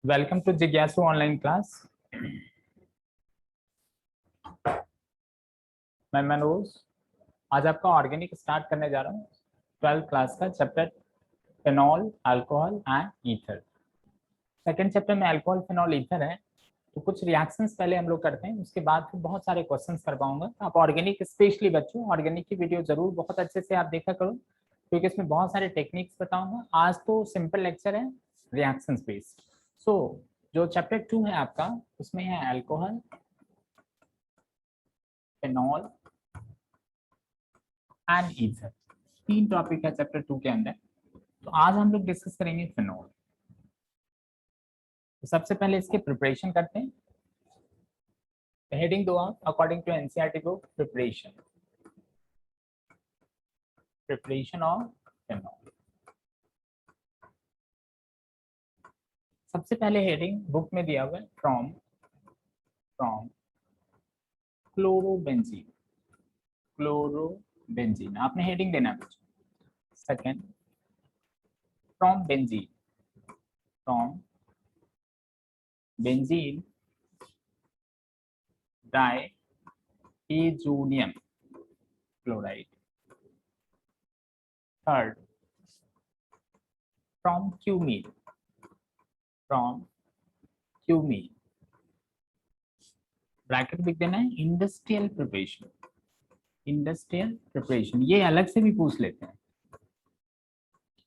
Welcome to जिज्ञासु online class. मैं मनोज आज आपका ऑर्गेनिक स्टार्ट करने जा रहा हूँ 12th क्लास का chapter phenol alcohol and ether. Second chapter में अल्कोहल फिनॉल ईथर है, तो कुछ रिएक्शंस पहले हम लोग करते हैं, उसके बाद फिर बहुत सारे क्वेश्चंस कर पाऊंगा। आप ऑर्गेनिक स्पेशली बच्चों ऑर्गेनिक की वीडियो जरूर बहुत अच्छे से आप देखा करो, क्योंकि इसमें बहुत सारे टेक्निक्स बताऊंगा। आज तो सिंपल लेक्चर है रिएक्शंस बेस्ड। सो जो चैप्टर 2 है आपका, उसमें है अल्कोहल फिनॉल एंड ईथर। तीन टॉपिक है चैप्टर 2 के अंदर, तो आज हम लोग डिस्कस करेंगे फिनॉल। तो सबसे पहले इसके प्रिपरेशन करते हैं। हेडिंग दो आप according to NCERT book, preparation of phenol. सबसे पहले हेडिंग बुक में दिया हुआ है फ्रॉम क्लोरोबेंजीन। क्लोरोबेंजीन आपने हेडिंग देना है बच्चों। Second from benzene diazonium chloride. Third from cumene bracket लिख देना है इंडस्ट्रियल प्रिपरेशन। ये अलग से भी पूछ लेते हैं,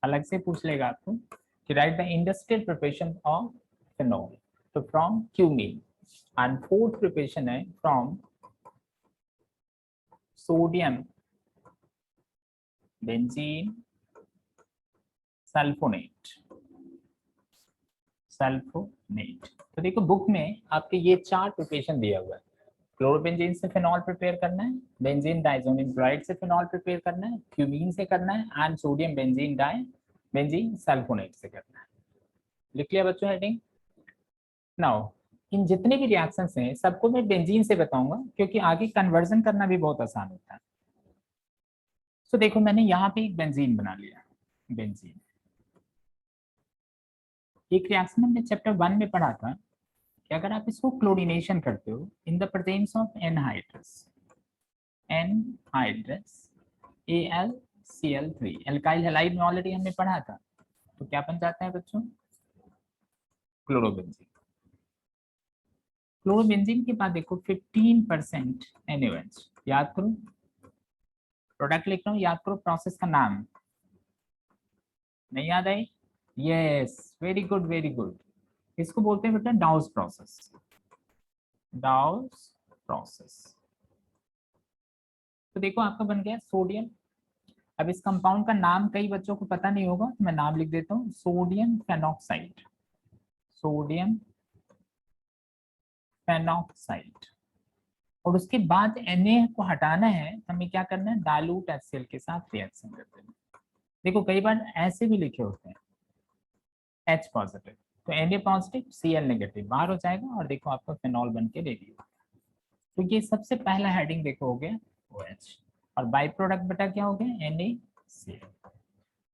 अलग से पूछ लेगा आपको कि write the industrial preparation of phenol. तो from cumene. And fourth preparation है फ्रॉम सोडियम बेंजीन सल्फोनेट। तो देखो बुक में आपके ये चार प्रिपरेशन दिया हुआ है। क्लोरोबेंजीन से फिनॉल प्रिपेयर करना है, बेंजीन डाइजोनियम क्लोराइड से फिनॉल प्रिपेयर करना है, क्यूमीन से करना है, एंड सोडियम बेंजीन सल्फोनेट से करना है। लिख लिया बच्चों हेडिंग। नाउ इन जितने भी रिएक्शंस हैं सबको मैं बेंजीन से बताऊंगा, क्योंकि आगे कन्वर्जन करना भी बहुत आसान होता है। तो देखो मैंने यहाँ पे एक बेंजीन बना लिया। बेंजीन एक रिएक्शन हमने चैप्टर 1 में पढ़ा था कि अगर आप इसको क्लोरीनेशन करते हो इन the presence of anhydrous AlCl3 alkyl halide में ऑलरेडी हमने पढ़ा था, तो क्या बन जाता है बच्चों? क्लोरोबेंजीन। क्लोरोबेंजीन के बाद देखो 15% NaOH। याद करो, प्रोडक्ट लिख रहा हूँ, याद करो प्रोसेस का नाम। नहीं याद आई? Yes, very good very good. इसको बोलते हैं बेटा डाउस प्रोसेस। तो देखो आपका बन गया सोडियम। अब इस कंपाउंड का नाम कई बच्चों को पता नहीं होगा, तो मैं नाम लिख देता हूँ सोडियम फेनॉक्साइड। और उसके बाद Na को हटाना है तो हमें क्या करना है? डाइल्यूट HCl के साथ रिएक्शन कर देना। देखो कई बार ऐसे भी लिखे होते हैं H पॉजिटिव, तो Na पॉजिटिव Cl नेगेटिव बाहर हो जाएगा, और देखो आपका फिनॉल बन के रेडी हो गया। तो ये सबसे पहला हेडिंग देखो हो गया OH, और बाई प्रोडक्ट बेटा क्या हो गया? NaCl।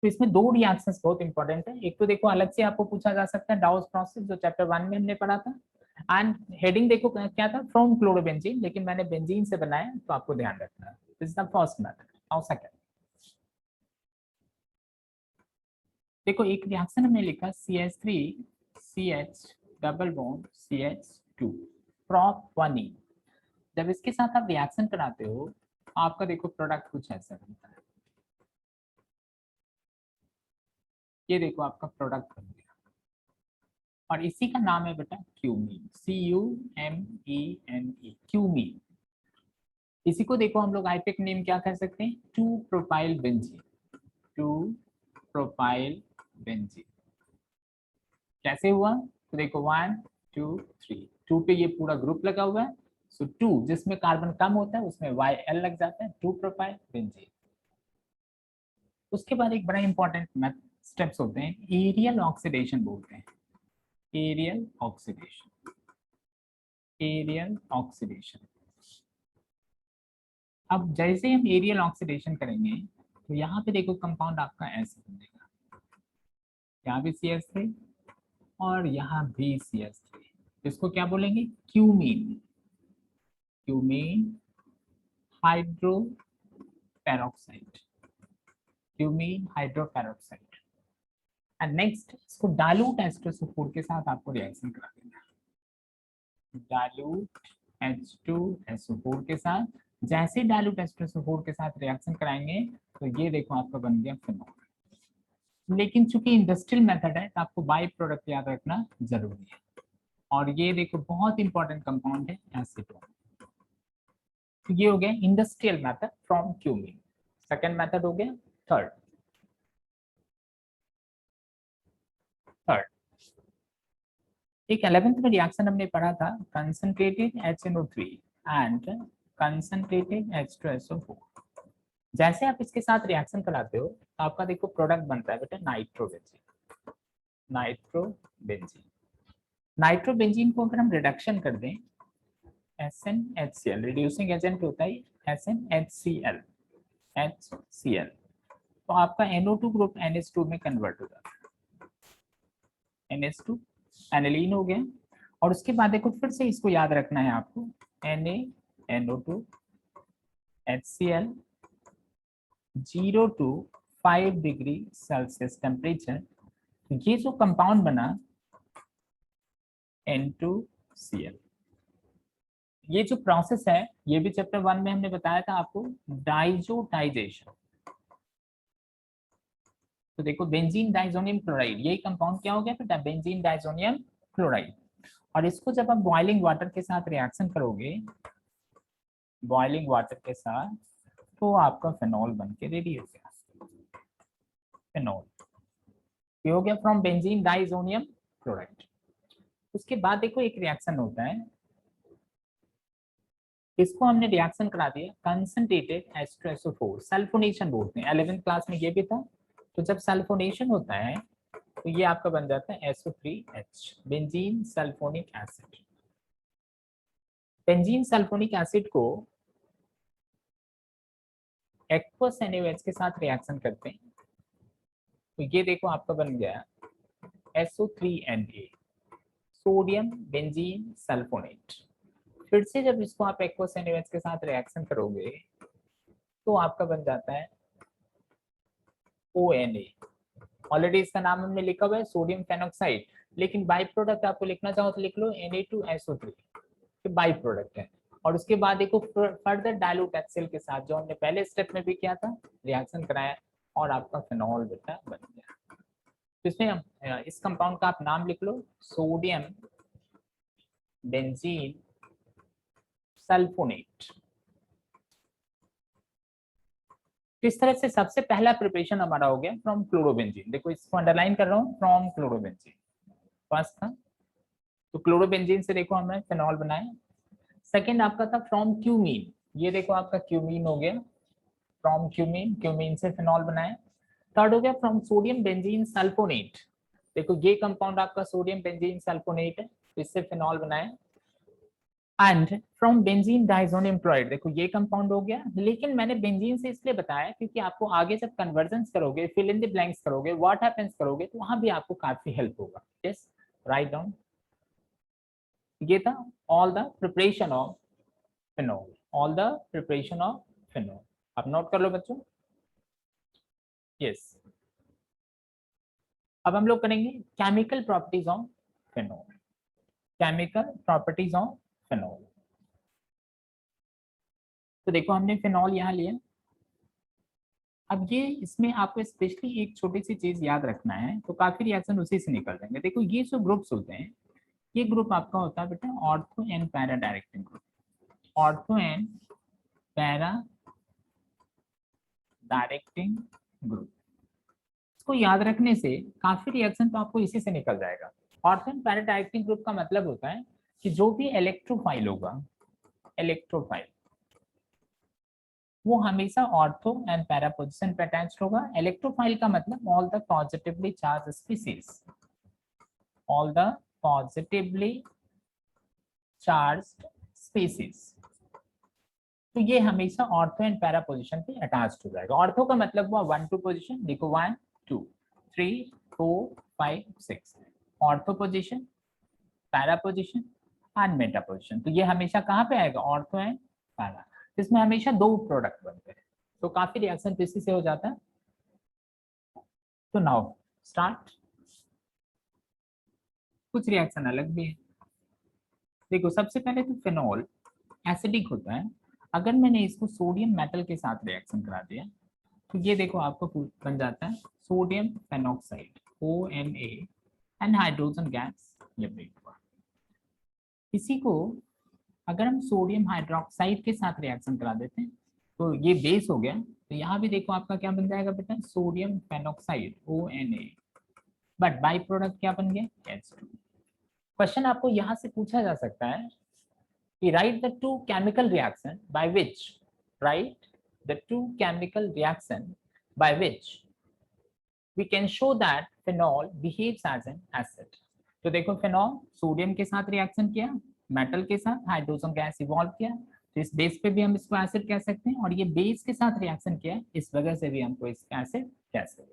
तो इसमें दो रिएक्शंस बहुत इंपॉर्टेंट है। एक तो देखो अलग से आपको पूछा जा सकता है डाउस प्रोसेस, जो चैप्टर 1 में हमने पढ़ा था। एंड हेडिंग देखो क्या था? फ्रॉम क्लोरोबेंजीन, लेकिन मैंने बेंजीन से बनाया, तो आपको ध्यान रखना है। This is the first method. Now second देखो, एक रिएक्शन हमने लिखा CH3CH double bond CH2 prop1E। जब इसके साथ आप रिएक्शन कराते हो, आपका देखो प्रोडक्ट कुछ ऐसा बनता है। ये देखो आपका प्रोडक्ट बन गया, और इसी का नाम है बेटा क्यूमीन। CUMENE, cumene. इसी को देखो हम लोग आईपेक नेम क्या कर सकते हैं? 2-प्रोपाइल बेंजीन। कैसे हुआ? तो देखो 1 2 3, 2 पे ये पूरा ग्रुप लगा हुआ है। सो 2 जिसमें कार्बन कम होता है उसमें YL लग जाता है, 2-प्रोपाइल बेंजीन। उसके बाद एक बड़ा इंपॉर्टेंट स्टेप्स होते हैं, एरियल ऑक्सीडेशन बोलते हैं। Aerial oxidation. अब जैसे हम एरियल ऑक्सीडेशन करेंगे, तो यहाँ पे देखो कंपाउंड आपका ऐसे बनेगा। यहाँ भी CH3 और यहाँ भी CH3, इसको क्या बोलेंगे, cumene, cumene hydroperoxide, cumene hydroperoxide. And next इसको डाइल्यूट H2SO4 के साथ आपको रिएक्शन करा देना है, डाइल्यूट H2SO4 के साथ। जैसे डाइल्यूट H2SO4 के साथ रिएक्शन कराएंगे तो ये देखो आपका बन गया फिनॉल। लेकिन चूंकि इंडस्ट्रियल मेथड है तो आपको बाई प्रोडक्ट याद रखना जरूरी है। और ये देखो बहुत इंपॉर्टेंट कंपाउंड है एसीटोन। तो ये हो गया industrial method from cumene. Second method हो गया थर्ड। एक 11th में रिएक्शन हमने पढ़ा था concentrated HNO3 and concentrated H2SO4। जैसे आप इसके साथ रिएक्शन कराते हो तो आपका देखो प्रोडक्ट बनता है बेटा नाइट्रोबेंजीन, नाइट्रोबेंजीन। नाइट्रोबेंजीन को अगर हम रिडक्शन कर दें SnHCl, रिड्यूसिंग एजेंट होता है SnHCl, HCl, तो आपका NO2 ग्रुप NH2 में कन्वर्ट हो जाता है, NH2 एनिलीन हो गया। और उसके बाद देखो फिर से इसको याद रखना है आपको, NaNO2 HCl 0 to 5 degree Celsius temperature. ये जो कंपाउंड बना N2Cl, ये जो प्रोसेस है ये भी चैप्टर 1 में हमने बताया था आपको, डाइजोटाइजेशन। तो देखो बेंजीन डाइजोनियम क्लोराइड, यही कंपाउंड क्या हो गया बेटा, बेंजीन डाइजोनियम क्लोराइड। और इसको जब आप बॉइलिंग वाटर के साथ रिएक्शन करोगे, बॉइलिंग वाटर के साथ, तो आपका फिनॉल बन के रेडी हो गया, फिनॉल। ये हो गया फ्रॉम बेंजीन डाइजोनियम क्लोराइड। उसके बाद देखो एक रिएक्शन होता है, इसको हमने रिएक्शन करा दिया कंसंट्रेटेड H2SO4, सल्फोनेशन बोलते हैं, 11th क्लास में ये भी था। तो जब सल्फोनेशन होता है तो ये आपका बन जाता है SO3H, benzene sulphonic acid. Benzene sulphonic acid को एक्वस NaOH के साथ रिएक्शन करते हैं तो ये देखो आपका बन गया SO3Na, सोडियम बेंजीन सल्फोनेट। फिर से जब इसको आप एक्वस NaOH के साथ रिएक्शन करोगे तो आपका बन जाता है ONA। ऑलरेडी इसका नाम हमने लिखा हुआ है सोडियम फेनोक्साइड, लेकिन बाई प्रोडक्ट आपको लिखना चाहो तो लिख लो Na2SO3, तो बाई प्रोडक्ट है। और उसके बाद देखो फर्दर डाइल्यूट HCl के साथ, जो हमने पहले स्टेप में भी किया था, रिएक्शन कराया और आपका फिनॉल बेटा बन गया। तो इसमें हम इस कंपाउंड का आप नाम लिख लो सोडियम बेंजीन सल्फोनेट। तो इस तरह से सबसे पहला प्रिपरेशन हमारा हो गया फ्रॉम क्लोरोबेंजीन। देखो इसको अंडरलाइन कर रहा हूँ, फ्रॉम क्लोरोबेंजीन फर्स्ट था। तो क्लोरोबेंजीन से देखो हमने फिनॉल बनाया। सेकंड आपका था फ्रॉम क्यूमीन, ये देखो आपका क्यूमीन हो गया, फ्रॉम क्यूमीन, क्यूमीन से फिनॉल बनाया। थर्ड हो गया फ्रॉम सोडियम बेंजीन सल्फोनेट, देखो ये कंपाउंड आपका सोडियम बेंजीन सल्फोनेट है, तो इससे फिनॉल बनाया। And from benzene diazonium chloride, देखो ये कंपाउंड हो गया। लेकिन मैंने बेंजीन से इसलिए बताया क्योंकि आपको आगे जब कन्वर्जन करोगे, फिल इन द ब्लैंक्स करोगे, व्हाट हैपेंस करोगे, तो वहां भी आपको काफी हेल्प होगा। Yes, write down. ये था all the preparation of phenol, all the preparation of phenol. आप नोट कर लो बच्चों। यस, अब हम लोग करेंगे chemical properties of phenol, chemical properties of phenol. तो देखो हमने फिनॉल यहाँ लिया। अब ये इसमें आपको स्पेशली एक छोटी सी चीज याद रखना है, तो काफी रिएक्शन उसी से निकल जाएंगे। देखो ये जो ग्रुप्स होते हैं, ये ग्रुप आपका होता है बेटा ortho and para directing group, ortho and para directing group. इसको याद रखने से काफी रिएक्शन तो आपको इसी से निकल जाएगा। Ortho and para directing group का मतलब होता है कि जो भी इलेक्ट्रोफाइल होगा, इलेक्ट्रोफाइल, वो हमेशा ऑर्थो एंड पैरा पोजीशन पे अटैच्ड होगा। इलेक्ट्रोफाइल का मतलब all the positively charge species, all the positively charged species, तो ये हमेशा ऑर्थो एंड पैरा पोजीशन पे अटैच्ड हो जाएगा। ऑर्थो का मतलब हुआ 1 2 पोजीशन, देखो 1 2 3 4 5 6, ortho position, para position and Meta position. तो ये हमेशा कहाँ पे आएगा, ऑर्थो एंड पैरा। इसमें हमेशा दो प्रोडक्ट बनते हैं, तो काफी रिएक्शन इसी से हो जाता है। तो नाउ स्टार्ट। कुछ रिएक्शन अलग भी है। देखो सबसे पहले तो फिनॉल एसिडिक होता है। अगर मैंने इसको सोडियम मेटल के साथ रिएक्शन करा दिया तो ये देखो आपको बन जाता है sodium phenoxide ONA and hydrogen gas ये ब्रेक हुआ। इसी को अगर हम सोडियम हाइड्रोक्साइड के साथ रिएक्शन करा देते हैं तो ये बेस हो गया। तो यहाँ भी देखो आपका क्या बन जाएगा बेटा, sodium phenoxide ONA, but by product क्या बन गया, H2। क्वेश्चन आपको यहाँ से पूछा जा सकता है कि write the two chemical reaction by which, write the two chemical reaction by which we can show that phenol behaves as an acid। तो देखो फिनॉल सोडियम के साथ रिएक्शन किया, मेटल के साथ हाइड्रोजन गैस इवॉल्व किया, तो इस बेस पे भी हम इसको एसिड कह सकते हैं, और ये बेस के साथ रिएक्शन किया इस वजह से भी हमको इसको एसिड कह सकते हैं।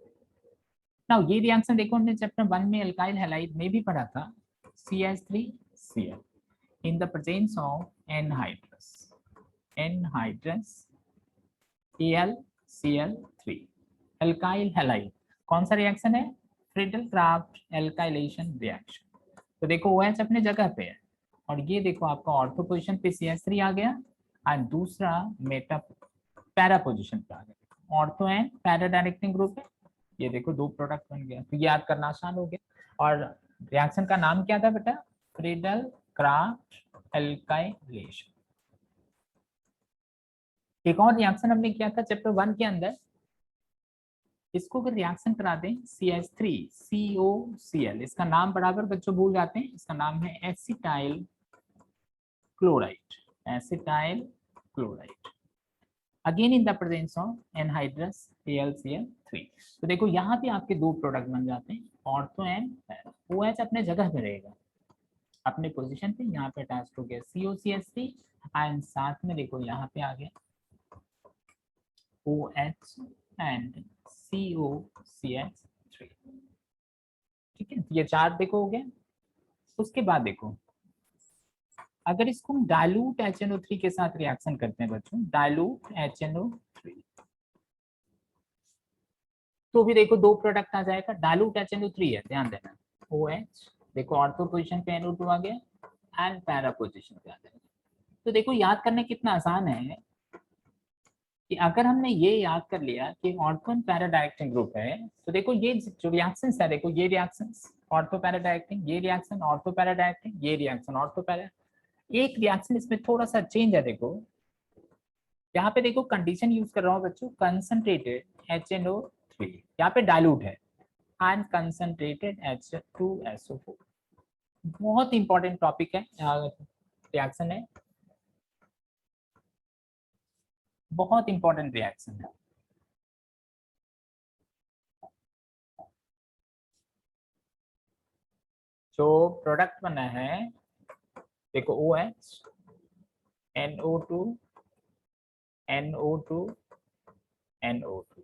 नाउ ये रिएक्शन देखो हमने चैप्टर 1 में एल्काइल हैलाइड में भी पढ़ा था, CH3Cl in the presence of anhydrous AlCl3 alkyl halide. कौन सा रिएक्शन है, फ्रीडल क्राफ्ट एल्काइलेशन रिएक्शन। तो देखो OH अपने जगह पे है, और ये देखो आपका ऑर्थो पोजीशन पे CH3 आ गया और दूसरा मेटा पैरा पोजीशन पे आ गया। Ortho and para directing group है, ये देखो दो प्रोडक्ट बन गया, तो याद करना आसान हो गया। और रिएक्शन का नाम क्या था बेटा, फ्रीडल क्राफ्ट एल्काइलेशन। एक और रिएक्शन हमने किया था चैप्टर 1 के अंदर, इसको अगर रिएक्शन करा दें CH3COCl, इसका नाम बराबर बच्चों भूल जाते हैं, इसका नाम है acetyl chloride, acetyl chloride again in the presence of anhydrous AlCl3। तो देखो यहाँ पे आपके दो प्रोडक्ट बन जाते हैं, ऑर्थो एंड पैरा। OH अपने जगह पे रहेगा, अपने पोजीशन पे, यहाँ पे अटैच हो गया COCH3 एंड साथ में देखो यहाँ पे आ गया OH एंड COCH3। ठीक है, ये चार देखो हो गया। उसके बाद देखो अगर इसको हम डाइल्यूट HNO3 के साथ रिएक्शन करते हैं बच्चों, डाइल्यूट HNO3, तो भी देखो दो प्रोडक्ट आ जाएगा। डाइल्यूट HNO3 है, ध्यान देना, OH देखो ऑर्थो पोजीशन पे NO2 आ गया एंड पैरा पोजीशन पे आ जाएगा। तो देखो याद करने कितना आसान है कि अगर हमने ये याद कर लिया कि ortho and para directing group है, तो देखो ये जो रिएक्शंस है, देखो ये रिएक्शंस ऑर्थो पैरा डायरेक्टिंग, ये रिएक्शन ऑर्थो पैरा डायरेक्टिंग, ये रिएक्शन ऑर्थो पैरा। एक रिएक्शन इसमें थोड़ा सा चेंज है, देखो यहाँ पे देखो कंडीशन यूज कर रहा हूँ बच्चों, कंसंट्रेटेड HNO3, यहाँ पे डाइल्यूट है, एंड कंसंट्रेटेड H2SO4। बहुत इंपॉर्टेंट टॉपिक है, रिएक्शन है, बहुत इंपॉर्टेंट रिएक्शन है। जो प्रोडक्ट बना है देखो OH NO2 NO2 NO2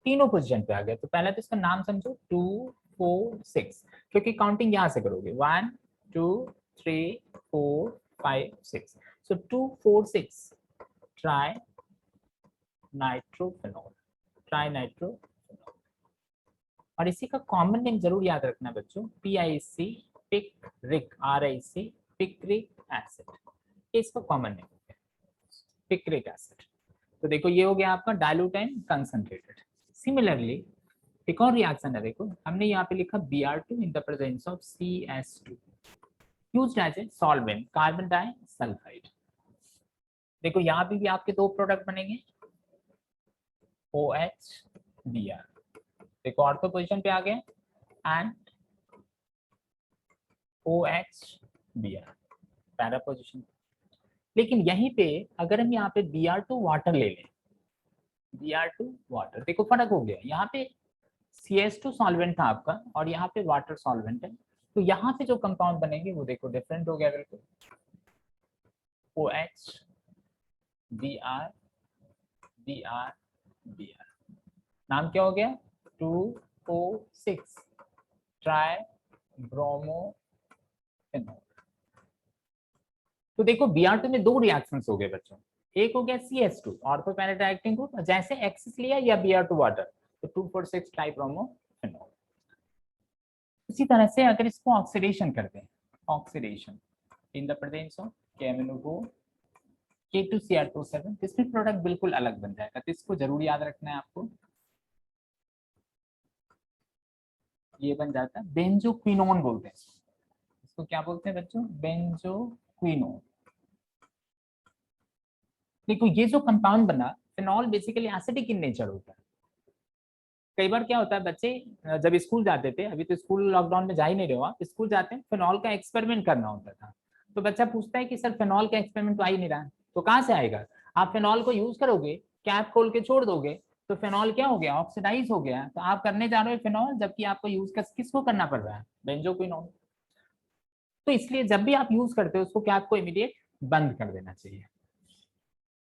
तीनों पोजीशन पे आ गया। तो पहले तो इसका नाम समझो 2 4 6, क्योंकि काउंटिंग यहाँ से करोगे 1 2 3 4 5 6, सो 2 4 6 ट्राई नाइट्रोफेनॉल, ट्राई नाइट्रोफेनॉल। और इसी का कॉमन नेम जरूर याद रखना बच्चों, PIC picric, RIC picric acid, इसका कॉमन नेम हो गया पिक्रिक एसिड। तो देखो ये हो गया आपका डाइल्यूट एंड कंसंट्रेटेड। सिमिलरली एक और रिएक्शन है, देखो हमने यहाँ पे लिखा Br2 in the presence of CS2 used as a solvent carbon disulphide. देखो यहाँ पे भी आपके दो प्रोडक्ट बनेंगे OH Br, देखो ऑर्थो पोजीशन पे आ गए and OH Br para position. लेकिन यहीं पे अगर हम यहाँ पे Br2 वाटर ले लें, Br2 वाटर, देखो फर्क हो गया, यहाँ पे CS2 सॉल्वेंट था आपका और यहाँ पे वाटर सॉल्वेंट है, तो यहाँ पे जो कंपाउंड बनेंगे वो देखो डिफरेंट हो गया बिल्कुल, OH Br Br Br, नाम क्या हो गया 2 4 6 ट्राई ब्रोमोफेनॉल। तो देखो Br2 में दो रिएक्शंस हो गए बच्चों, एक हो गया CH2 ortho para directing group, जैसे एक्सिस लिया या Br2 वाटर तो 2,4,6 ट्राइब्रोमोफेनॉल। इसी तरह से अगर इसको ऑक्सीडेशन करते हैं, oxidation in the presence of KMnO2 K2Cr2 7, इसमें प्रोडक्ट बिल्कुल अलग बन जाएगा, तो इसको जरूर याद रखना है आपको। ये बन जाता है बेंजोक्विनोन बोलते हैं इसको, क्या बोलते हैं बच्चों, बेंजोक्विनोन। देखो ये जो कंपाउंड बना phenol basically acidic in nature होता है। कई बार क्या होता है बच्चे जब स्कूल जाते थे, अभी तो स्कूल लॉकडाउन में जा ही नहीं रहे हो आप, स्कूल जाते हैं फिनॉल का एक्सपेरिमेंट करना होता था, तो बच्चा पूछता है कि सर फिनॉल का एक्सपेरिमेंट तो आ ही नहीं रहा है, तो कहाँ से आएगा। आप फिनॉल को यूज करोगे, कैप खोल के छोड़ दोगे तो फिनॉल क्या हो गया, ऑक्सीडाइज हो गया, तो आप करने जा रहे हो फिनॉल, जबकि आपको यूज किसको करना पड़ रहा है, बेंजोक्विनोन। तो इसलिए जब भी आप यूज करते हो उसको कैप को इमीडिएट बंद कर देना चाहिए।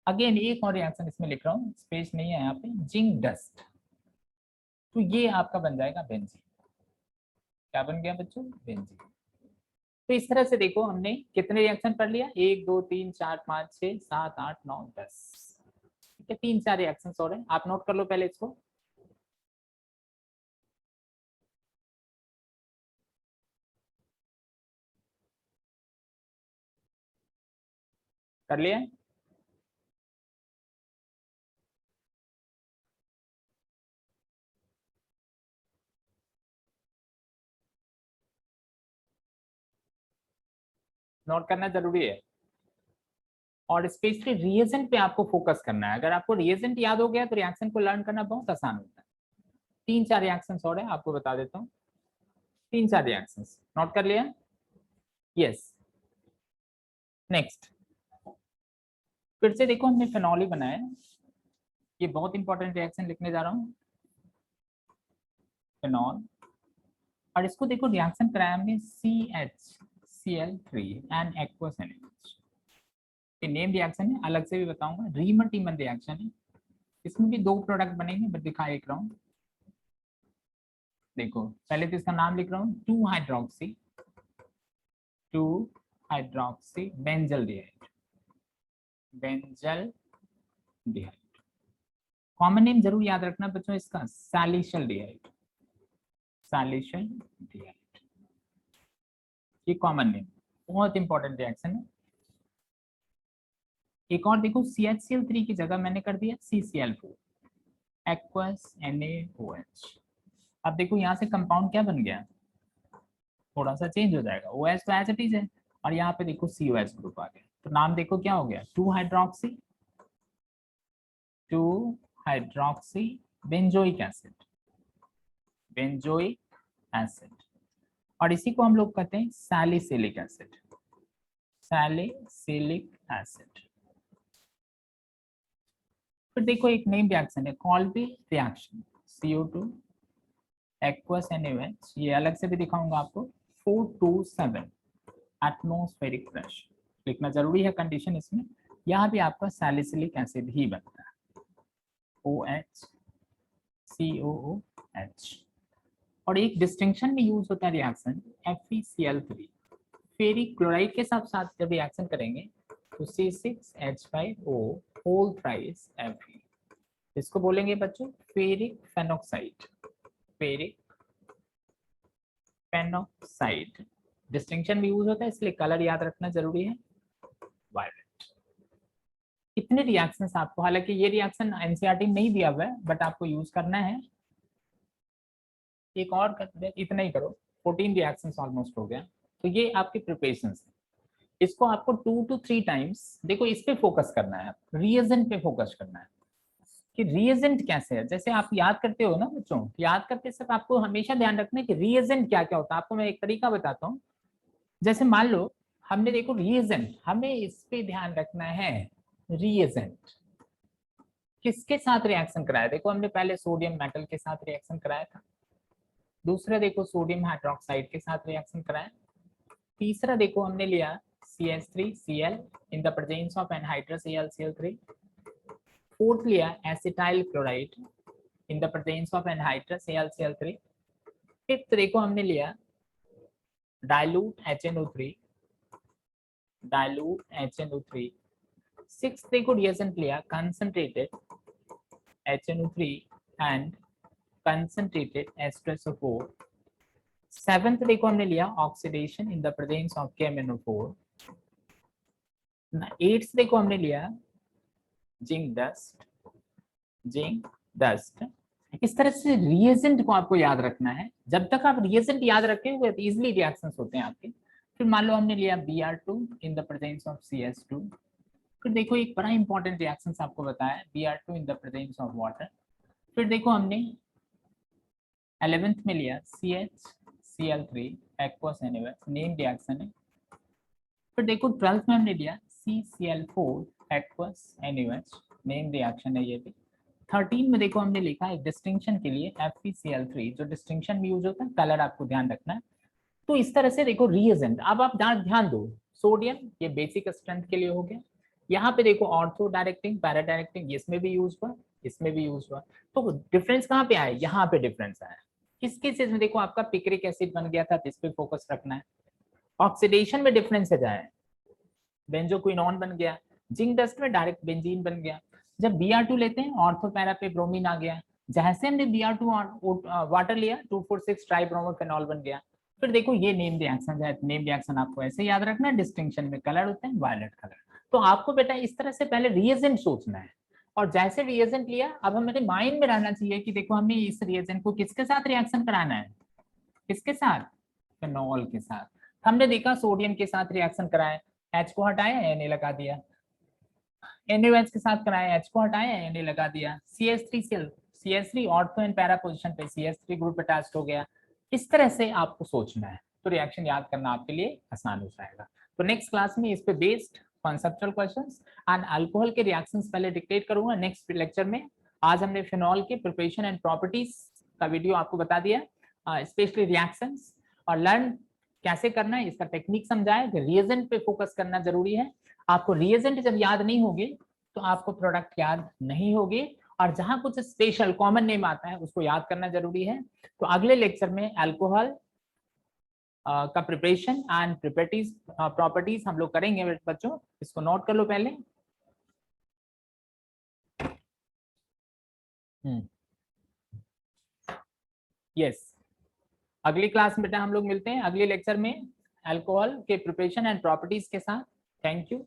अगेन एक और रिएक्शन इसमें लिख रहा हूँ, स्पेस नहीं है यहाँ पे, जिंक डस्ट, तो ये आपका बन जाएगा बेंजीन। क्या बन गया बच्चों, बेंजीन। तो इस तरह से देखो हमने कितने रिएक्शन पढ़ लिया, 1 2 3 4 5 6 7 8 9 10, ठीक है, 3 4 रिएक्शन और हैं, आप नोट कर लो पहले इसको। कर लिया, नोट करना जरूरी है, और स्पेशली रिएजेंट पे आपको फोकस करना है। अगर आपको रिएजेंट याद हो गया तो रिएक्शन को लर्न करना बहुत आसान होता है। 3 4 रिएक्शन और है, आपको बता देता हूँ, 3 4 रिएक्शन नोट कर लिया। यस, नेक्स्ट फिर से देखो हमने फिनॉल ही बनाया, ये बहुत इंपॉर्टेंट रिएक्शन लिखने जा रहा हूँ, फिनॉल, और इसको देखो रिएक्शन कराया हमने CHCl3 एंड एक्वस NaOH। ये नेम रिएक्शन है, अलग से भी बताऊंगा, रीमन टीमन रिएक्शन है, इसमें भी दो प्रोडक्ट बनेंगे, बट दिखा एक रहा हूँ। देखो पहले तो इसका नाम लिख रहा हूँ, 2 hydroxy benzaldehyde, benzaldehyde. Common name जरूर याद रखना बच्चों इसका, सैलिशियल डिहाइड, सैलिशियल डिहाइड, ये कॉमन नेम, बहुत इंपॉर्टेंट रिएक्शन है। एक और देखो CHCl3 की जगह मैंने कर दिया CCl4, एक्वस NaOH। अब देखो यहाँ से कंपाउंड क्या बन गया, थोड़ा सा चेंज हो जाएगा, OH तो एज इट इज है, और यहाँ पे देखो COH ग्रुप आ गया, तो नाम देखो क्या हो गया, 2 hydroxy benzoic acid, benzoic acid, और इसी को हम लोग कहते हैं सैलिसिलिक एसिड, सैलिसिलिक एसिड। फिर देखो एक नेम रिएक्शन है, कॉल्बी रिएक्शन, CO2 एक्वस NaOH, ये अलग से भी दिखाऊंगा आपको, 427 एटमॉस्फेरिक प्रेशर, लिखना जरूरी है कंडीशन इसमें, यहाँ भी आपका सैलिसिलिक एसिड ही बनता है, OH COOH। और एक डिस्टिंक्शन में यूज होता है रिएक्शन FeCl3, फेरिक क्लोराइड के साथ साथ जब रिएक्शन करेंगे तो C6H5O होल थ्राइस Fe, इसको बोलेंगे बच्चों ferric phenoxide, ferric phenoxide. Distinction भी यूज होता है, इसलिए कलर याद रखना जरूरी है, वायलेट। इतने रिएक्शंस आपको, हालांकि ये रिएक्शन एनसीईआरटी में नहीं दिया हुआ है, बट आपको यूज करना है। एक और इतना ही करो, 14 रिएक्शंस ऑलमोस्ट हो गया, तो ये आपकी प्रिपरेशन है। इसको आपको 2 to 3 टाइम्स, देखो इस पे फोकस करना है, रिएजेंट पे फोकस करना है कि रिएजेंट कैसे है। जैसे आप याद करते हो ना बच्चों, याद करते समय आपको हमेशा ध्यान रखना है कि रिएजेंट क्या क्या होता है। आपको मैं एक तरीका बताता हूँ, जैसे मान लो हमने देखो रिएजेंट, हमें इस पे ध्यान रखना है, रिएजेंट किसके साथ रिएक्शन कराया, देखो हमने पहले सोडियम मेटल के साथ रिएक्शन कराया था, दूसरा देखो सोडियम हाइड्रोक्साइड के साथ रिएक्शन कराया, तीसरा देखो हमने लिया CH3Cl in the presence of anhydrous AlCl3, fourth लिया acetyl chloride in the presence of anhydrous AlCl3, fifth देखो हमने लिया डाइल्यूट HNO3, डाइल्यूट HNO3। 6 देखो रिएजेंट लिया concentrated HNO3 and concentrated H2SO4। 7th देखो हमने लिया oxidation in the presence of KMnO4। 8th देखो हमने लिया जिंक डस्ट। इस तरह से रिएजेंट को आपको याद रखना है। जब तक आप रिएजेंट याद रखेंगे तो इजिली रिएक्शंस होते हैं आपके। फिर मान लो हमने लिया Br2 in the presence of CS2। फिर देखो एक बड़ा इंपॉर्टेंट रिएक्शंस आपको बताया, Br2 in the presence of water. फिर देखो हमने 11th में लिया CHCl3 aqueous NaOH, name reaction है। फिर देखो 12th में हमने लिया CCl4 aqueous NaOH, name reaction है ये भी। 13 में देखो हमने लिखा है डिस्टिंक्शन के लिए FeCl3, जो डिस्टिंक्शन में यूज होता है, कलर आपको ध्यान रखना है। तो इस तरह से देखो रिएजेंट। अब आप ध्यान दो, सोडियम ये बेसिक स्ट्रेंथ के लिए हो गया। यहाँ पे देखो ऑर्थो डायरेक्टिंग, पैरा डायरेक्टिंग, इसमें भी यूज हुआ, इसमें भी यूज हुआ। तो डिफरेंस कहाँ पे आया? यहाँ पे डिफरेंस आया। किस केसेस में? देखो आपका पिक्रिक एसिड बन गया था, इस पे फोकस रखना है। ऑक्सीडेशन में डिफरेंस है जाए, बेंजोक्विनोन बन गया। जिंक डस्ट में डायरेक्ट बेंजीन बन गया। जब Br2 लेते हैं ऑर्थो पैरा पे ब्रोमीन आ गया। जैसे हमने Br2 वाटर लिया 2,4,6 ट्राइब्रोमोफेनॉल बन गया। फिर देखो ये नेम रिएक्शन है, नेम रिएक्शन आपको ऐसे याद रखना है। डिस्टिंक्शन में कलर होते हैं वायलेट कलर। तो आपको बेटा इस तरह से पहले रिएजेंट सोचना है, और जैसे रिएजेंट लिया अब हमारे माइंड में रहना चाहिए कि देखो हमने इस रिएजेंट को किसके साथ रिएक्शन कराना है, किसके साथ? फिनॉल के साथ। हमने देखा सोडियम के साथ रिएक्शन कराए, H को हटाया Na लगा दिया, NaOH के साथ कराया, H को हटाया Na लगा दिया। CH3 ortho and para position पे CH3 ग्रुप अटैच्ड हो गया। इस तरह से आपको सोचना है, तो रिएक्शन याद करना आपके लिए आसान हो जाएगा। तो नेक्स्ट क्लास में इस पे based conceptual questions and alcohol के रिएक्शंस पहले डिक्टेट करूंगा नेक्स्ट लेक्चर में। आज हमने फिनॉल के प्रिपरेशन एंड प्रॉपर्टीज का वीडियो आपको बता दिया, स्पेशली रिएक्शंस, और लर्न कैसे करना है इसका टेक्निक समझाया कि रिएजेंट पे फोकस करना जरूरी है। आपको रिएजेंट जब याद नहीं होगी तो आपको प्रोडक्ट याद नहीं होगी, और जहां कुछ स्पेशल कॉमन नेम आता है उसको याद करना जरूरी है। तो अगले लेक्चर में अल्कोहल का प्रिपरेशन एंड प्रॉपर्टीज हम लोग करेंगे बच्चों, इसको नोट कर लो पहले। यस, अगली क्लास में बेटा हम लोग मिलते हैं अगले लेक्चर में अल्कोहल के प्रिपरेशन एंड प्रॉपर्टीज के साथ। Thank you.